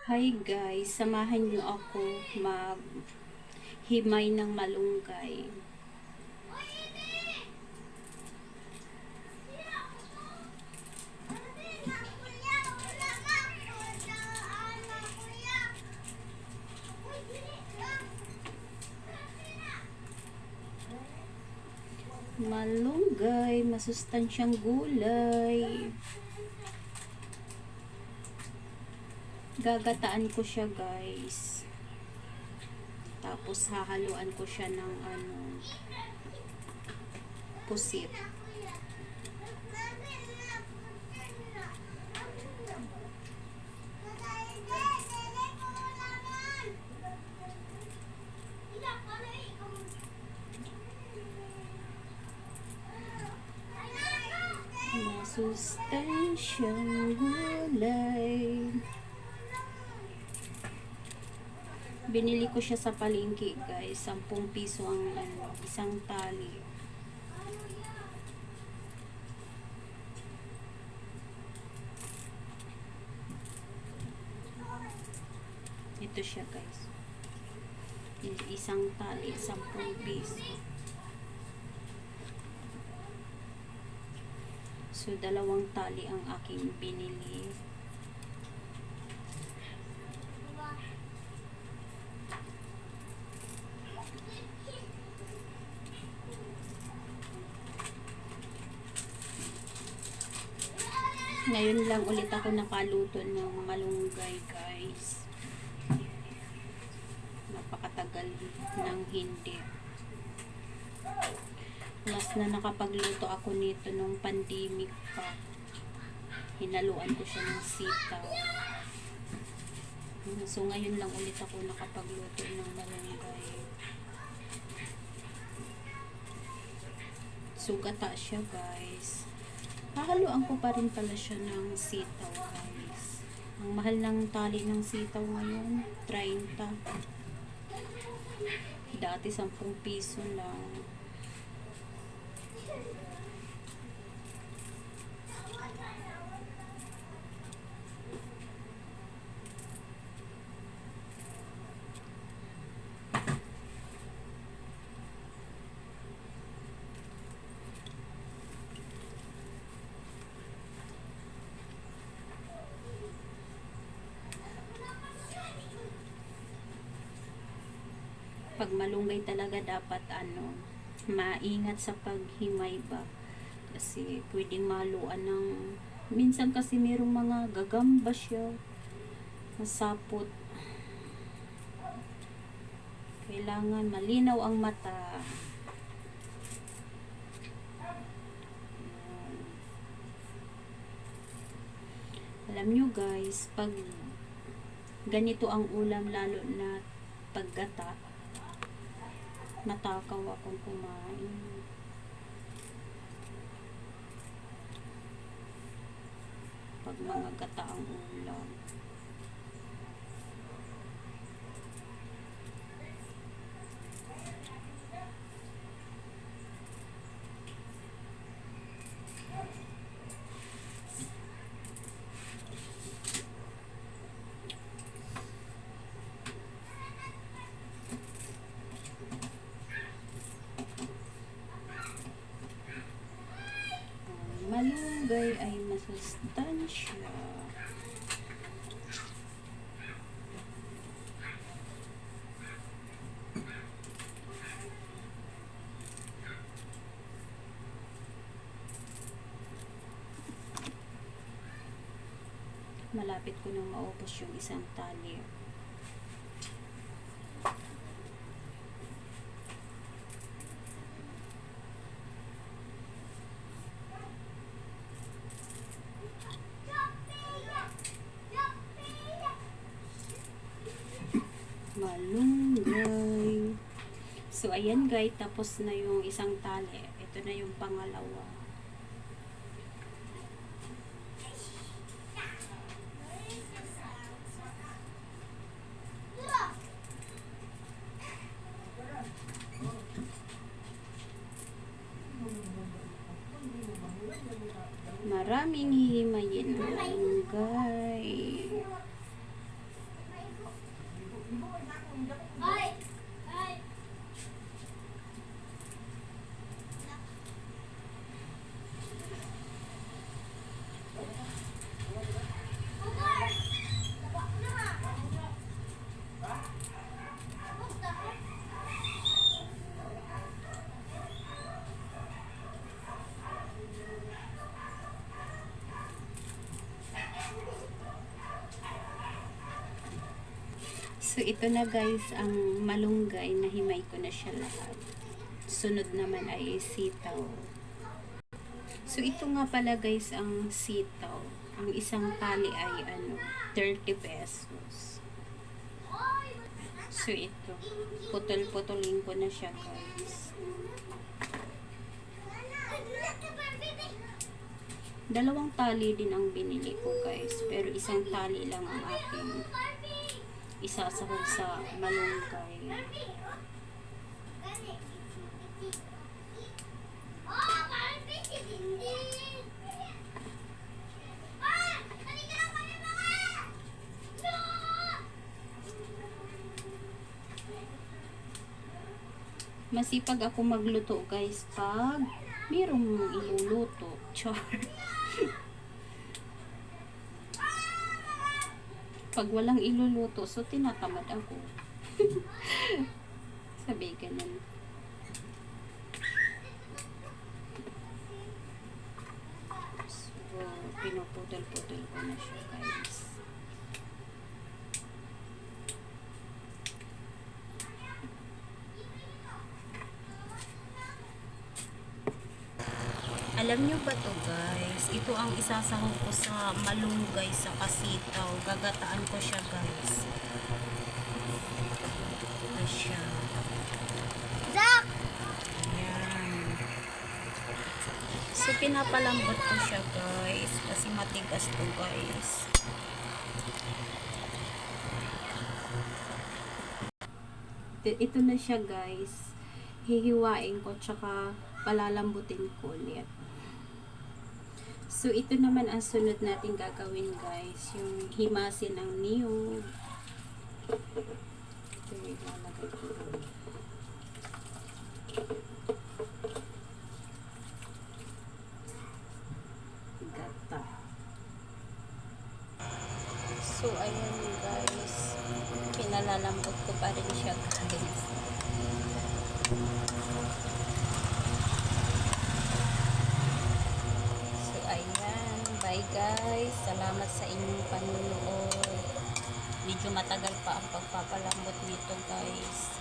Hi guys, samahan niyo ako maghimay ng malunggay. Malunggay, masustansyang gulay. Gagataan ko siya guys. Tapos hahaluan ko siya ng pusit. Masustansyang gulay. Binili ko siya sa palengke guys. 10 piso ang isang tali. Ito siya guys. Isang tali, 10 piso. So, 2 tali ang aking binili. Ngayon lang ulit ako nakaluto ng malunggay guys. Napakatagal ng hindi. Last na nakapagluto ako nito nung pandemic pa. Hinaluan ko siya ng sitaw. So ngayon lang ulit ako nakapagluto ng malunggay. So gata siya guys. Hahaluan ko pa rin pala siya ng sitaw guys. Ang mahal ng tali ng sitaw ngayon, 30. Dati 10 piso lang. Pag malunggay talaga dapat maingat sa paghimay ba, kasi pwedeng maluan ng minsan, kasi merong mga gagamba siya, masapot. Kailangan malinaw ang mata. Alam nyo guys, pag ganito ang ulam, lalo na paggata, natakaw akong kumain. Pag mga gata ang ulam. Malunggay ay masustansya. Malapit ko nang maubos yung isang tali. Malunggay. So, ayan guys, tapos na yung isang tali. Ito na yung pangalawa. Maraming hihimayin ng malunggay. So, ito na guys, ang malunggay, nahimay ko na siya lahat. Sunod naman ay sitaw. So, ito nga pala guys, ang sitaw. Ang isang tali ay 30 pesos. So, ito. Putol-putulin ko na siya guys. Dalawang tali din ang binili ko guys. Pero isang tali lang ang aking isasahog sa malunggay. Masipag ako magluto guys pag mayroong iluluto. Char. Pag walang iluluto, so tinatamad ako. Sabi ganun. So, pinuputol-putol ko na siya guys. Alam nyo ba to guys? Ito ang isasahog ko sa malunggay sa kasitaw. Gagataan ko siya guys. Ito siya. Ayan. So pinapalambot ko siya guys. Kasi matigas to guys. Ito na siya guys. Hihiwain ko tsaka palalambutin ko ulit. So, ito naman ang sunod natin gagawin guys. Yung himasin ng niyog. Ito yung ilalagay ko. Gata. So, ayan guys. Pinalalambot ko pa rin siya guys. Bye guys, salamat sa inyong panunood. Medyo matagal pa ang pagpapalambot nito guys.